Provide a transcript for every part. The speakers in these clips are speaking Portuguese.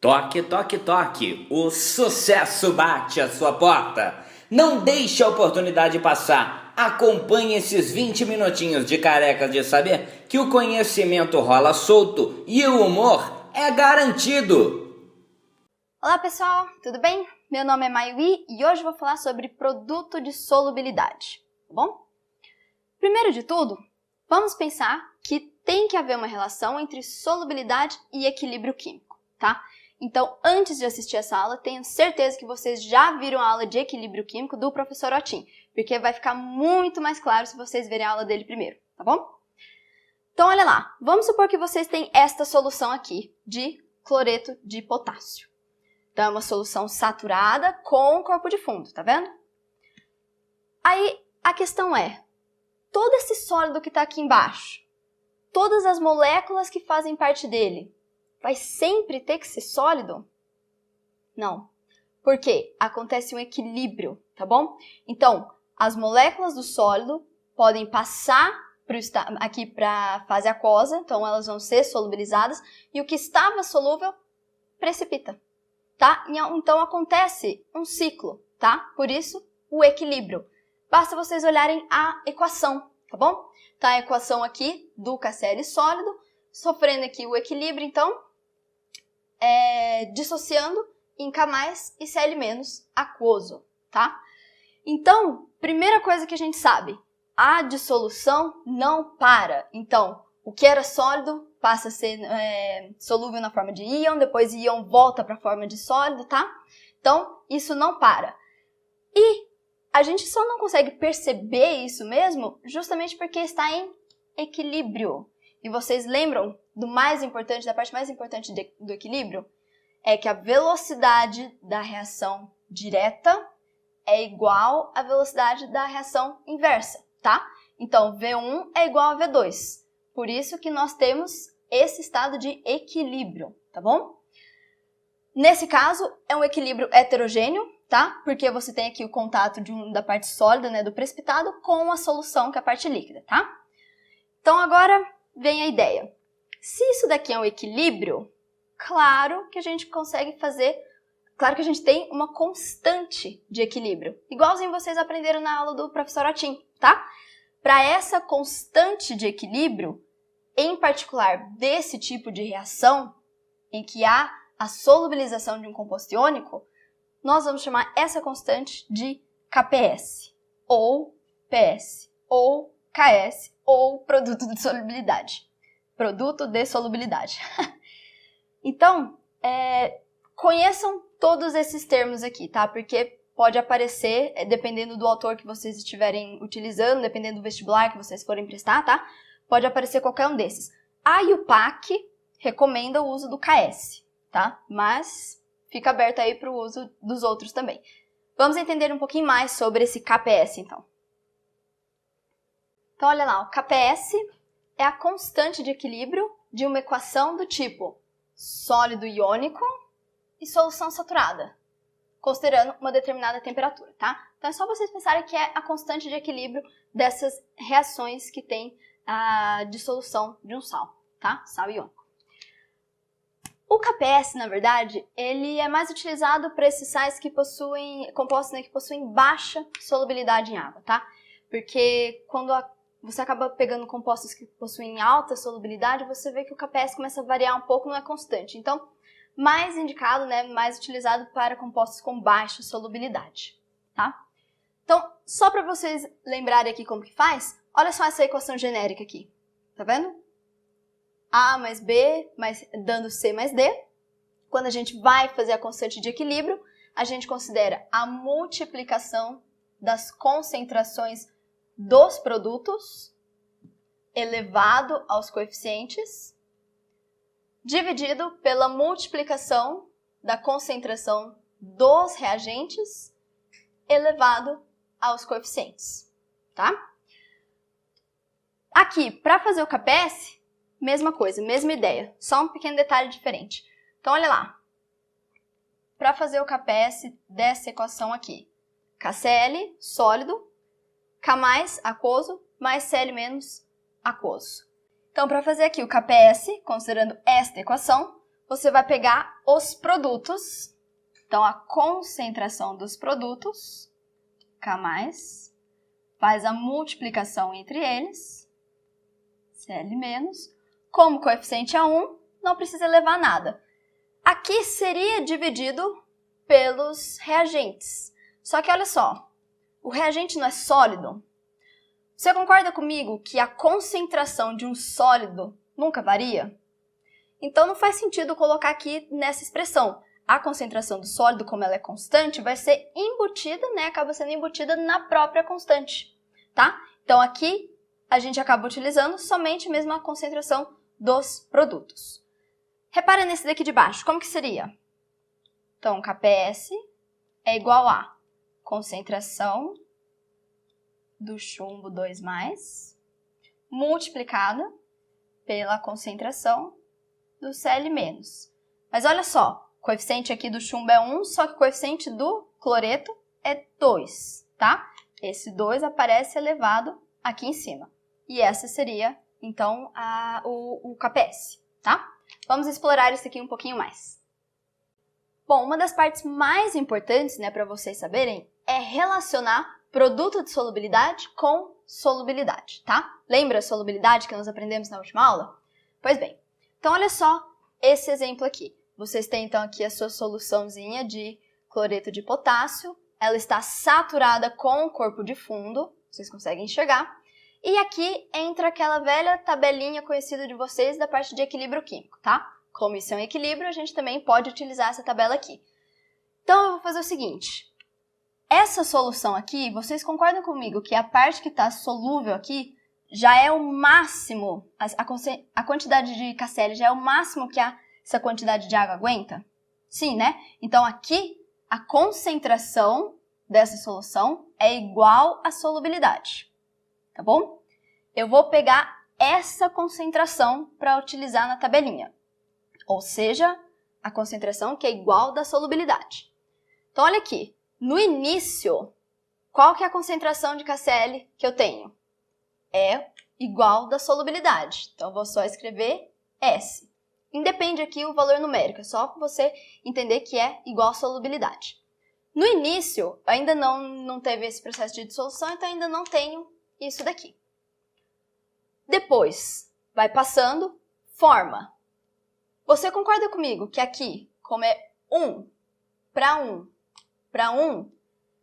Toque, toque, toque, o sucesso bate à sua porta. Não deixe a oportunidade passar. Acompanhe esses 20 minutinhos de carecas de saber que o conhecimento rola solto e o humor é garantido. Olá pessoal, tudo bem? Meu nome é Mayui e hoje eu vou falar sobre produto de solubilidade, tá bom? Primeiro de tudo, vamos pensar que tem que haver uma relação entre solubilidade e equilíbrio químico, tá? Então, antes de assistir essa aula, tenho certeza que vocês já viram a aula de equilíbrio químico do professor Otin, porque vai ficar muito mais claro se vocês verem a aula dele primeiro, tá bom? Então, olha lá, vamos supor que vocês têm esta solução aqui de cloreto de potássio. Então, é uma solução saturada com corpo de fundo, tá vendo? Aí, a questão é, todo esse sólido que está aqui embaixo, todas as moléculas que fazem parte dele, vai sempre ter que ser sólido? Não. Por quê? Acontece um equilíbrio, tá bom? Então, as moléculas do sólido podem passar aqui para a fase aquosa, então elas vão ser solubilizadas, e o que estava solúvel precipita, tá? Então acontece um ciclo, tá? Por isso, o equilíbrio. Basta vocês olharem a equação, tá bom? Tá a equação aqui do KCl sólido, sofrendo aqui o equilíbrio, então, dissociando em K+, e Cl- aquoso, tá? Então, primeira coisa que a gente sabe, a dissolução não para. Então, o que era sólido passa a ser solúvel na forma de íon, depois íon volta para a forma de sólido, tá? Então, isso não para. E a gente só não consegue perceber isso mesmo justamente porque está em equilíbrio. E vocês lembram da parte mais importante do equilíbrio? É que a velocidade da reação direta é igual à velocidade da reação inversa, tá? Então, V1 é igual a V2. Por isso que nós temos esse estado de equilíbrio, tá bom? Nesse caso, é um equilíbrio heterogêneo, tá? Porque você tem aqui o contato da parte sólida, né, do precipitado, com a solução, que é a parte líquida, tá? Então, agora vem a ideia. Se isso daqui é um equilíbrio, claro que a gente consegue fazer, claro que a gente tem uma constante de equilíbrio, igualzinho vocês aprenderam na aula do professor Otin, tá? Para essa constante de equilíbrio, em particular desse tipo de reação, em que há a solubilização de um composto iônico, nós vamos chamar essa constante de KPS, ou PS, ou KS, ou produto de solubilidade. Produto de solubilidade. Então, conheçam todos esses termos aqui, tá? Porque pode aparecer, dependendo do autor que vocês estiverem utilizando, dependendo do vestibular que vocês forem prestar, tá? Pode aparecer qualquer um desses. A IUPAC recomenda o uso do KS, tá? Mas fica aberto aí para o uso dos outros também. Vamos entender um pouquinho mais sobre esse KPS, então. Então, olha lá, o KPS é a constante de equilíbrio de uma equação do tipo sólido iônico e solução saturada, considerando uma determinada temperatura, tá? Então, é só vocês pensarem que é a constante de equilíbrio dessas reações que tem a dissolução de um sal, tá? Sal iônico. O KPS, na verdade, ele é mais utilizado para esses sais que possuem compostos, né, que possuem baixa solubilidade em água, tá? Porque quando você acaba pegando compostos que possuem alta solubilidade, você vê que o KPS começa a variar um pouco, não é constante. Então, mais indicado, né, mais utilizado para compostos com baixa solubilidade, tá? Então, só para vocês lembrarem aqui como que faz, olha só essa equação genérica aqui, tá vendo? A mais B, dando C mais D. Quando a gente vai fazer a constante de equilíbrio, a gente considera a multiplicação das concentrações dos produtos elevado aos coeficientes, dividido pela multiplicação da concentração dos reagentes elevado aos coeficientes, tá? Aqui, para fazer o KPS, mesma coisa, mesma ideia, só um pequeno detalhe diferente. Então, olha lá. Para fazer o KPS dessa equação aqui, KCl, sólido, K+, aquoso, mais Cl- aquoso. Então, para fazer aqui o KPS, considerando esta equação, você vai pegar os produtos. Então, a concentração dos produtos, K+, faz a multiplicação entre eles, Cl-. Como o coeficiente é 1, não precisa levar nada. Aqui seria dividido pelos reagentes. Só que olha só, o reagente não é sólido. Você concorda comigo que a concentração de um sólido nunca varia? Então não faz sentido colocar aqui nessa expressão. A concentração do sólido, como ela é constante, vai ser embutida, né? Acaba sendo embutida na própria constante, tá? Então aqui a gente acaba utilizando somente mesmo a concentração dos produtos. Repara nesse daqui de baixo, como que seria? Então, Kps é igual a concentração do chumbo 2+, multiplicada pela concentração do Cl-. Mas olha só, o coeficiente aqui do chumbo é 1, só que o coeficiente do cloreto é 2, tá? Esse 2 aparece elevado aqui em cima. E essa seria, então, o Kps, tá? Vamos explorar isso aqui um pouquinho mais. Bom, uma das partes mais importantes, né, para vocês saberem, é relacionar produto de solubilidade com solubilidade, tá? Lembra a solubilidade que nós aprendemos na última aula? Pois bem, então olha só esse exemplo aqui. Vocês têm então aqui a sua soluçãozinha de cloreto de potássio, ela está saturada com o corpo de fundo, vocês conseguem enxergar, e aqui entra aquela velha tabelinha conhecida de vocês da parte de equilíbrio químico, tá? Como isso é um equilíbrio, a gente também pode utilizar essa tabela aqui. Então eu vou fazer o seguinte, essa solução aqui, vocês concordam comigo que a parte que está solúvel aqui já é o máximo, a quantidade de KCl já é o máximo que essa quantidade de água aguenta? Sim, né? Então aqui a concentração dessa solução é igual à solubilidade, tá bom? Eu vou pegar essa concentração para utilizar na tabelinha, ou seja, a concentração que é igual da solubilidade. Então olha aqui, no início, qual que é a concentração de KCl que eu tenho? É igual da solubilidade, então eu vou só escrever S. Independe aqui o valor numérico, é só para você entender que é igual à solubilidade. No início, ainda não teve esse processo de dissolução, então ainda não tenho isso daqui. Depois, vai passando, forma. Você concorda comigo que aqui, como é 1 para 1 para 1,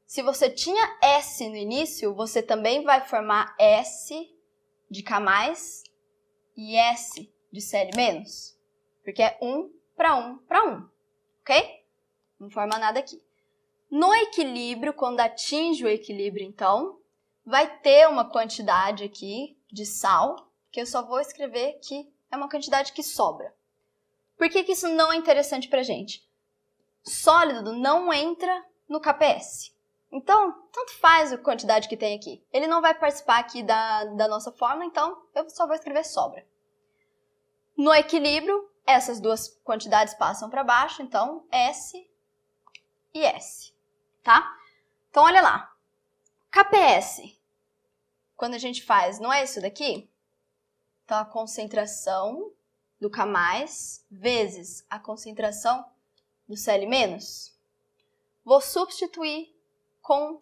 se você tinha S no início, você também vai formar S de K+, e S de Cl-, porque é 1 para 1 para 1, ok? Não forma nada aqui. No equilíbrio, quando atinge o equilíbrio, então, vai ter uma quantidade aqui de sal, que eu só vou escrever que é uma quantidade que sobra. Por que isso não é interessante pra gente? Sólido não entra no Kps. Então, tanto faz a quantidade que tem aqui. Ele não vai participar aqui da nossa fórmula, então eu só vou escrever sobra. No equilíbrio, essas duas quantidades passam para baixo, então S e S, tá? Então, olha lá. Kps, quando a gente faz, não é isso daqui? Então, a concentração do K+, vezes a concentração do Cl-. Vou substituir com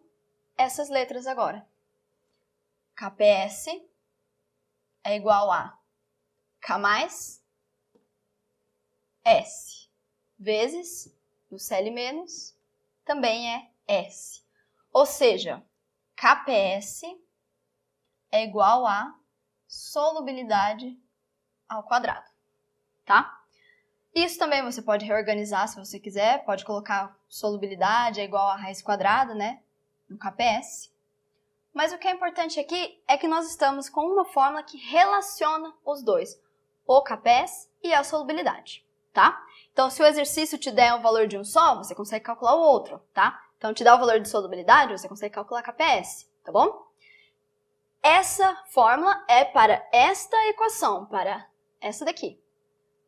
essas letras agora. Kps é igual a K+, S, vezes o Cl- também é S. Ou seja, Kps é igual a solubilidade ao quadrado, tá? Isso também você pode reorganizar se você quiser, pode colocar solubilidade é igual a raiz quadrada, né, no Kps. Mas o que é importante aqui é que nós estamos com uma fórmula que relaciona os dois, o Kps e a solubilidade, tá? Então, se o exercício te der um valor de um só, você consegue calcular o outro, tá? Então, te dá o valor de solubilidade, você consegue calcular Kps, tá bom? Essa fórmula é para esta equação, para essa daqui.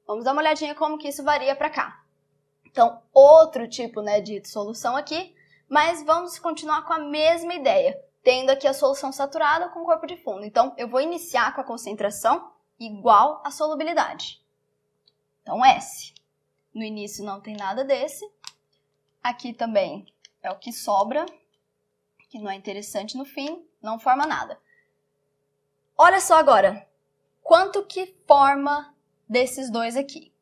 Vamos dar uma olhadinha como que isso varia para cá. Então, outro tipo, né, de solução aqui, mas vamos continuar com a mesma ideia, tendo aqui a solução saturada com corpo de fundo. Então, eu vou iniciar com a concentração igual à solubilidade. Então, S. no início não tem nada desse. Aqui também é o que sobra, que não é interessante no fim, não forma nada. Olha só agora, quanto que forma desses dois aqui?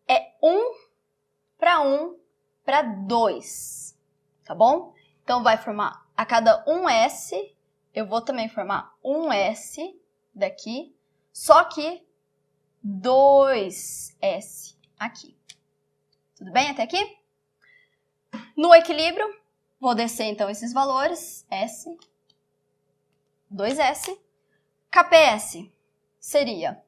É 1 para 2, tá bom? Então vai formar a cada 1S, eu vou também formar 1S daqui, só que 2S aqui. Tudo bem até aqui? No equilíbrio, vou descer então esses valores, S, 2S. KPS seria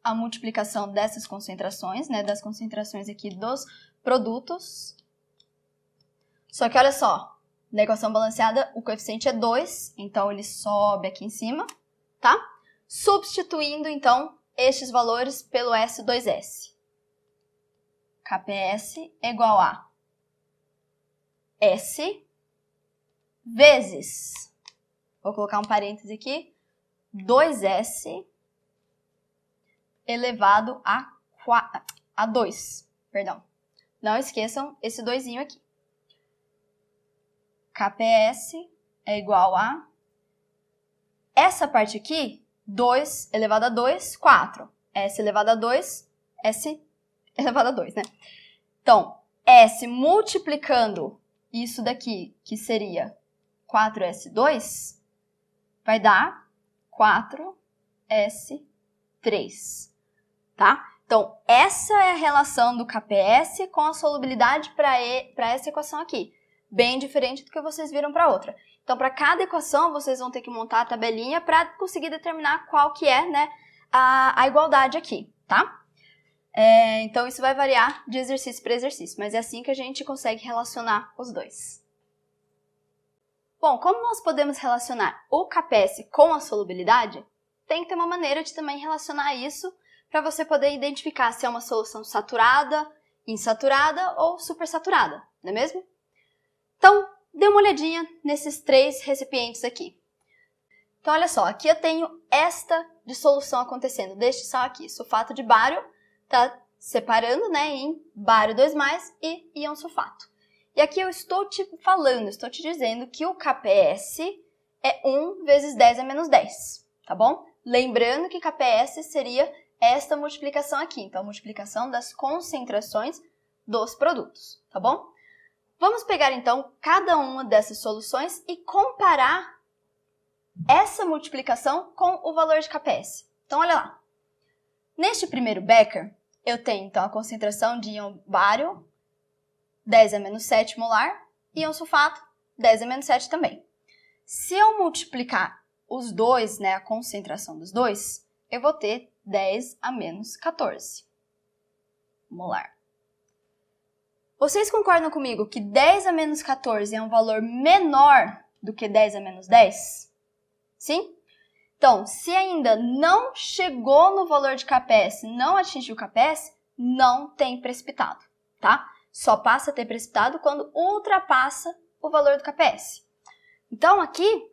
a multiplicação dessas concentrações, né, das concentrações aqui dos produtos. Só que olha só, na equação balanceada o coeficiente é 2, então ele sobe aqui em cima, tá? Substituindo então estes valores pelo S2S. KPS é igual a S vezes, vou colocar um parêntese aqui, 2S elevado a 2, perdão. Não esqueçam esse 2zinho aqui. KPS é igual a essa parte aqui, 2 elevado a 2, 4. S elevado a 2, S elevado a 2, né? Então, S multiplicando isso daqui, que seria 4S2, vai dar 4S3, tá? Então, essa é a relação do KPS com a solubilidade para essa equação aqui. Bem diferente do que vocês viram para outra. Então, para cada equação, vocês vão ter que montar a tabelinha para conseguir determinar qual que é, né, a igualdade aqui, tá? Então, isso vai variar de exercício para exercício, mas é assim que a gente consegue relacionar os dois. Bom, como nós podemos relacionar o KPS com a solubilidade, tem que ter uma maneira de também relacionar isso para você poder identificar se é uma solução saturada, insaturada ou supersaturada, não é mesmo? Então, dê uma olhadinha nesses 3 recipientes aqui. Então, olha só, aqui eu tenho esta dissolução acontecendo, deste sal aqui, sulfato de bário, tá separando, né, em bário 2+, e íon sulfato. E aqui eu estou te falando, estou te dizendo que o KPS é 1 vezes 10 a menos 10, tá bom? Lembrando que KPS seria esta multiplicação aqui, então a multiplicação das concentrações dos produtos, tá bom? Vamos pegar então cada uma dessas soluções e comparar essa multiplicação com o valor de KPS. Então olha lá. Neste primeiro becker, eu tenho então a concentração de íon bário, 10 a menos 7 molar, e íon sulfato, 10 a menos 7 também. Se eu multiplicar os dois, né, a concentração dos dois, eu vou ter 10 a menos 14 molar. Vocês concordam comigo que 10 a menos 14 é um valor menor do que 10 a menos 10? Sim? Então, se ainda não chegou no valor de KPS, não atingiu o KPS, não tem precipitado, tá? Só passa a ter precipitado quando ultrapassa o valor do KPS. Então, aqui,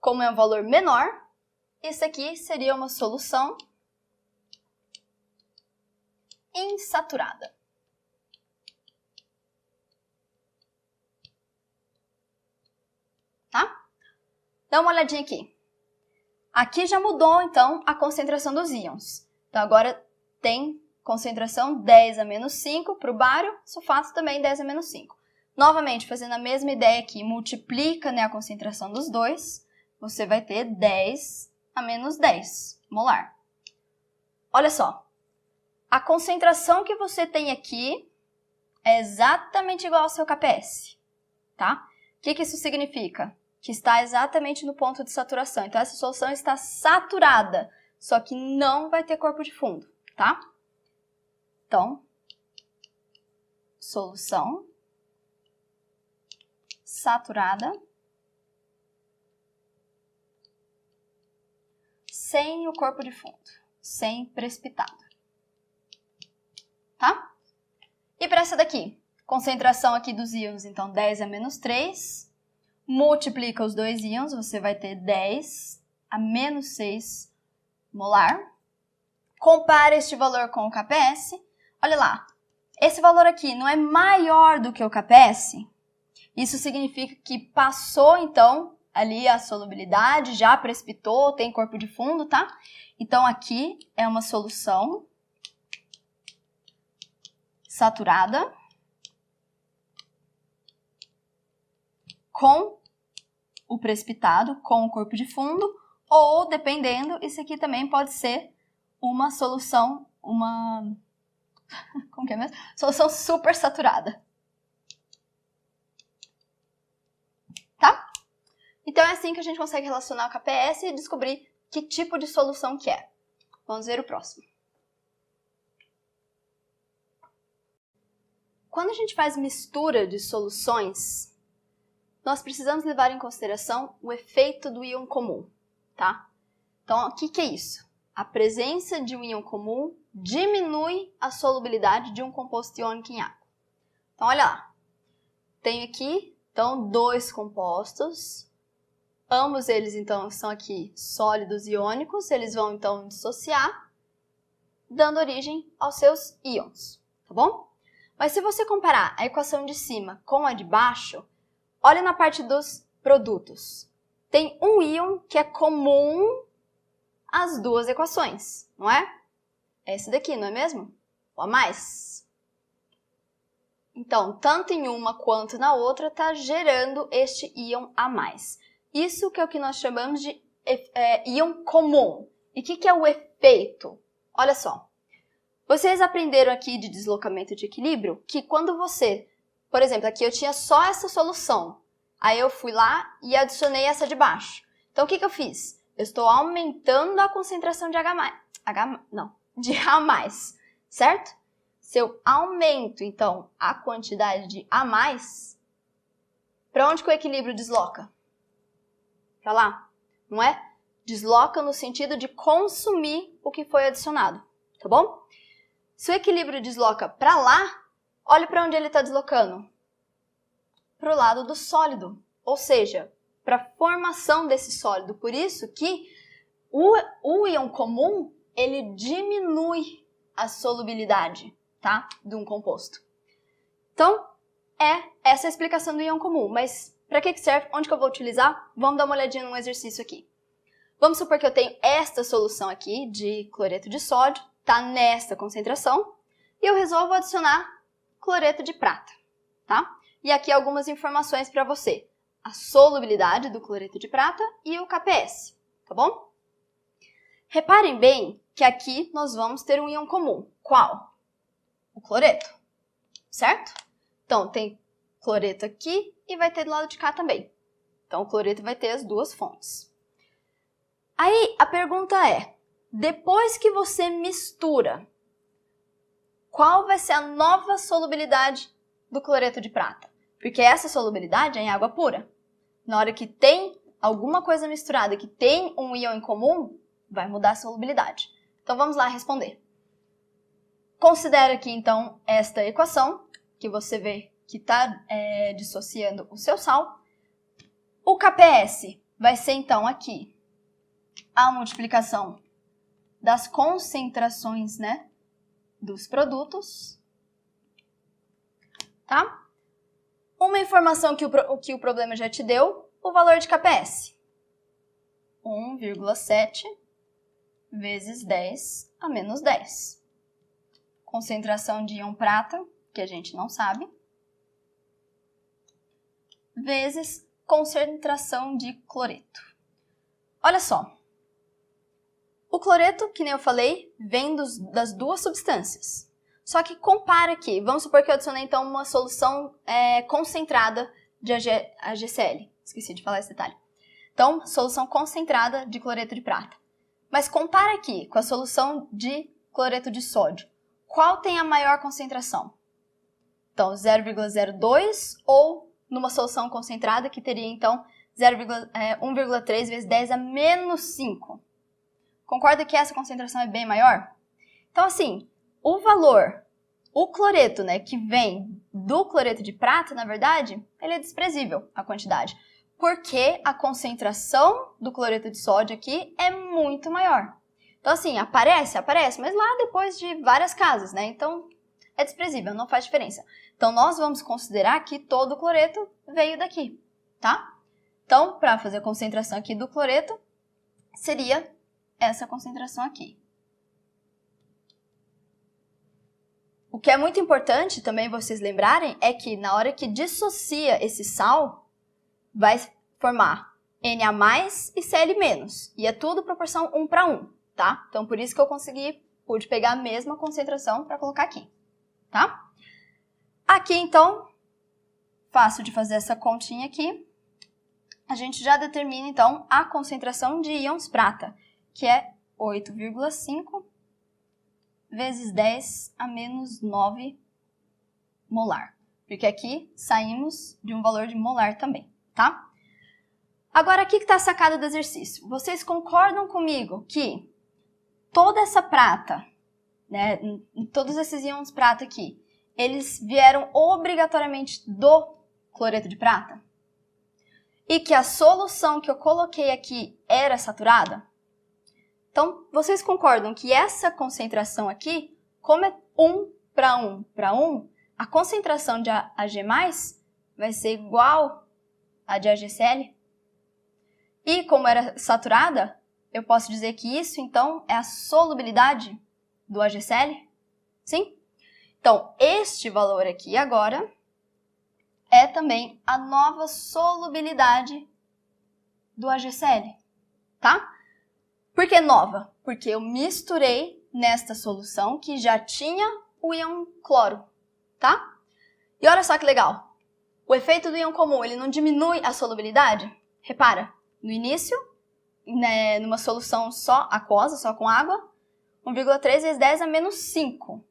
como é um valor menor, isso aqui seria uma solução insaturada. Tá? Dá uma olhadinha aqui. Aqui já mudou, então, a concentração dos íons. Então, agora tem concentração 10 a menos 5 para o bário, sulfato também 10 a menos 5. Novamente, fazendo a mesma ideia aqui, multiplica, né, a concentração dos dois, você vai ter 10 a menos 10 molar. Olha só, a concentração que você tem aqui é exatamente igual ao seu KPS, tá? O que isso significa? Que está exatamente no ponto de saturação. Então, essa solução está saturada, só que não vai ter corpo de fundo, tá? Então, solução saturada sem o corpo de fundo, sem precipitado, tá? E para essa daqui, concentração aqui dos íons, então 10 a menos 3, multiplica os dois íons, você vai ter 10 a menos 6 molar. compara este valor com o KPS. Olha lá, esse valor aqui não é maior do que o KPS? Isso significa que passou, então, ali a solubilidade, já precipitou, tem corpo de fundo, tá? Então, aqui é uma solução saturada com o precipitado, com o corpo de fundo, ou, dependendo, isso aqui também pode ser uma solução, como que é mesmo? Solução super saturada. Tá? Então é assim que a gente consegue relacionar o KPS e descobrir que tipo de solução que é. Vamos ver o próximo. Quando a gente faz mistura de soluções, nós precisamos levar em consideração o efeito do íon comum, tá? Então, o que é isso? A presença de um íon comum diminui a solubilidade de um composto iônico em água. Então, olha lá. Tenho aqui, então, dois compostos. Ambos eles, então, são aqui sólidos iônicos. Eles vão, então, dissociar, dando origem aos seus íons, tá bom? Mas se você comparar a equação de cima com a de baixo, olha na parte dos produtos. Tem um íon que é comum às duas equações, não é? É esse daqui, não é mesmo? O A+. Então, tanto em uma quanto na outra está gerando este íon A+. Isso que é o que nós chamamos de íon comum. E o que é o efeito? Olha só. Vocês aprenderam aqui de deslocamento de equilíbrio que quando você, por exemplo, aqui eu tinha só essa solução. Aí eu fui lá e adicionei essa de baixo. Então, o que eu fiz? Eu estou aumentando a concentração de de A+, certo? Se eu aumento, então, a quantidade de A+, para onde que o equilíbrio desloca? Para lá, não é? Desloca no sentido de consumir o que foi adicionado, tá bom? Se o equilíbrio desloca para lá, olha para onde ele está deslocando. Para o lado do sólido, ou seja, para a formação desse sólido. Por isso que o íon comum, ele diminui a solubilidade, tá? De um composto. Então, é essa a explicação do íon comum. Mas para que serve? Onde que eu vou utilizar? Vamos dar uma olhadinha num exercício aqui. Vamos supor que eu tenho esta solução aqui de cloreto de sódio, tá nesta concentração, e eu resolvo adicionar cloreto de prata, tá? E aqui algumas informações para você. A solubilidade do cloreto de prata e o KPS, tá bom? Reparem bem que aqui nós vamos ter um íon comum. Qual? O cloreto, certo? Então, tem cloreto aqui e vai ter do lado de cá também. Então, o cloreto vai ter as duas fontes. Aí, a pergunta é, depois que você mistura, qual vai ser a nova solubilidade do cloreto de prata? Porque essa solubilidade é em água pura. Na hora que tem alguma coisa misturada que tem um íon em comum, vai mudar a solubilidade. Então, vamos lá responder. Considera aqui, então, esta equação, que você vê que está dissociando o seu sal. O KPS vai ser, então, aqui a multiplicação das concentrações, né, dos produtos, tá? Uma informação que o problema já te deu, o valor de KPS. 1,7 vezes 10 a menos 10. Concentração de íon prata, que a gente não sabe, vezes concentração de cloreto. Olha só. O cloreto, que nem eu falei, vem das duas substâncias. Só que compara aqui. Vamos supor que eu adicionei, então, uma solução concentrada de AgCl. Esqueci de falar esse detalhe. Então, solução concentrada de cloreto de prata. Mas compara aqui com a solução de cloreto de sódio. Qual tem a maior concentração? Então, 0,02 ou numa solução concentrada que teria, então, 1,3 vezes 10 a menos 5. Concorda que essa concentração é bem maior? Então, assim, o cloreto, né, que vem do cloreto de prata, na verdade, ele é desprezível, a quantidade. Porque a concentração do cloreto de sódio aqui é muito maior. Então, assim, aparece, mas lá depois de várias casas, né? Então, é desprezível, não faz diferença. Então, nós vamos considerar que todo o cloreto veio daqui, tá? Então, para fazer a concentração aqui do cloreto, seria essa concentração aqui. O que é muito importante também vocês lembrarem é que na hora que dissocia esse sal, vai formar Na+ e Cl-. E é tudo proporção 1:1, tá? Então, por isso que eu pude pegar a mesma concentração para colocar aqui, tá? Aqui, então, fácil de fazer essa continha aqui. A gente já determina, então, a concentração de íons prata, que é 8,5 vezes 10 a menos 9 molar. Porque aqui saímos de um valor de molar também, tá? Agora, aqui que está a sacada do exercício. Vocês concordam comigo que toda essa prata, né, todos esses íons prata aqui, eles vieram obrigatoriamente do cloreto de prata? E que a solução que eu coloquei aqui era saturada? Então, vocês concordam que essa concentração aqui, como é 1:1:1, a concentração de Ag+ vai ser igual à de AgCl? E como era saturada, eu posso dizer que isso, então, é a solubilidade do AgCl? Sim? Então, este valor aqui agora é também a nova solubilidade do AgCl, tá? Por que nova? Porque eu misturei nesta solução que já tinha o íon cloro, tá? E olha só que legal. O efeito do íon comum, ele não diminui a solubilidade? Repara, no início, né, numa solução só aquosa, só com água, 1,3 vezes 10 a menos 5.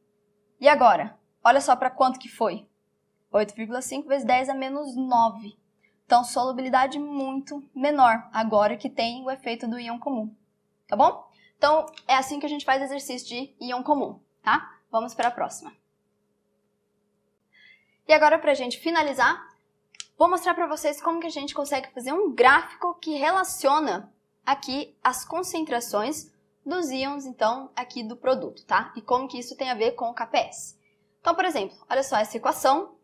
E agora? Olha só para quanto que foi. 8,5 vezes 10 a menos 9. Então, solubilidade muito menor, agora que tem o efeito do íon comum. Tá bom? Então, é assim que a gente faz exercício de íon comum, tá? Vamos para a próxima. E agora, para a gente finalizar, vou mostrar para vocês como que a gente consegue fazer um gráfico que relaciona aqui as concentrações dos íons, então, aqui do produto, tá? E como que isso tem a ver com o KPS. Então, por exemplo, olha só essa equação.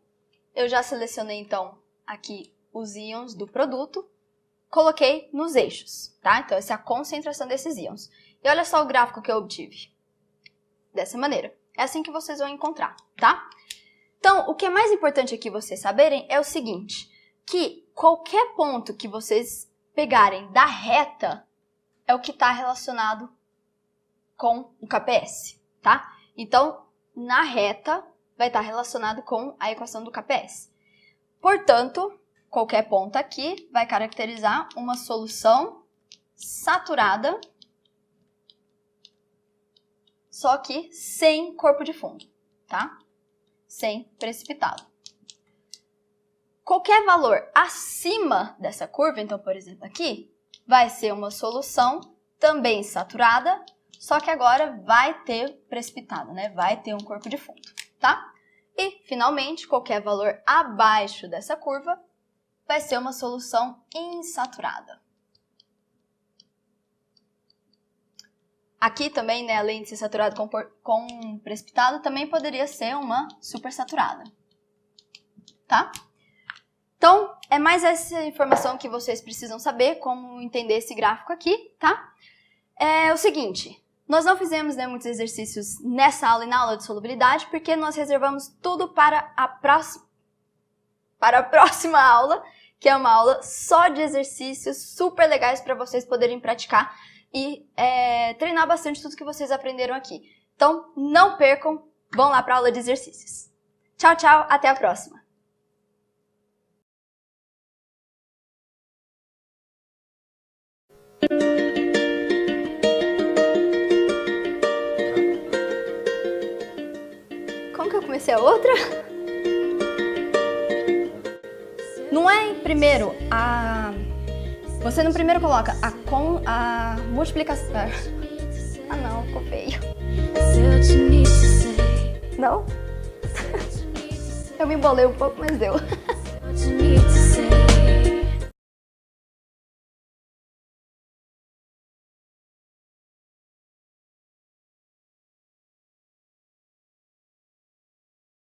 Eu já selecionei, então, aqui os íons do produto. Coloquei nos eixos, tá? Então, essa é a concentração desses íons. E olha só o gráfico que eu obtive. Dessa maneira. É assim que vocês vão encontrar, tá? Então, o que é mais importante aqui vocês saberem é o seguinte, que qualquer ponto que vocês pegarem da reta é o que está relacionado com o KPS, tá? Então, na reta vai estar relacionado com a equação do KPS. Portanto, qualquer ponto aqui vai caracterizar uma solução saturada, só que sem corpo de fundo, tá? Sem precipitado. Qualquer valor acima dessa curva, então, por exemplo, aqui, vai ser uma solução também saturada, só que agora vai ter precipitado, né? Vai ter um corpo de fundo, tá? E, finalmente, qualquer valor abaixo dessa curva vai ser uma solução insaturada. Aqui também, né, além de ser saturado com precipitado, também poderia ser uma supersaturada, tá? Então, é mais essa informação que vocês precisam saber, como entender esse gráfico aqui, tá? É o seguinte, nós não fizemos, né, muitos exercícios nessa aula e na aula de solubilidade, porque nós reservamos tudo para a próxima aula, que é uma aula só de exercícios super legais para vocês poderem praticar e treinar bastante tudo que vocês aprenderam aqui. Então, não percam, vão lá para a aula de exercícios. Tchau, tchau, até a próxima! Como que eu comecei a outra? Não é primeiro a... Você no primeiro coloca a multiplicação... Ah não, ficou feio. Não? Eu me embolei um pouco, mas deu.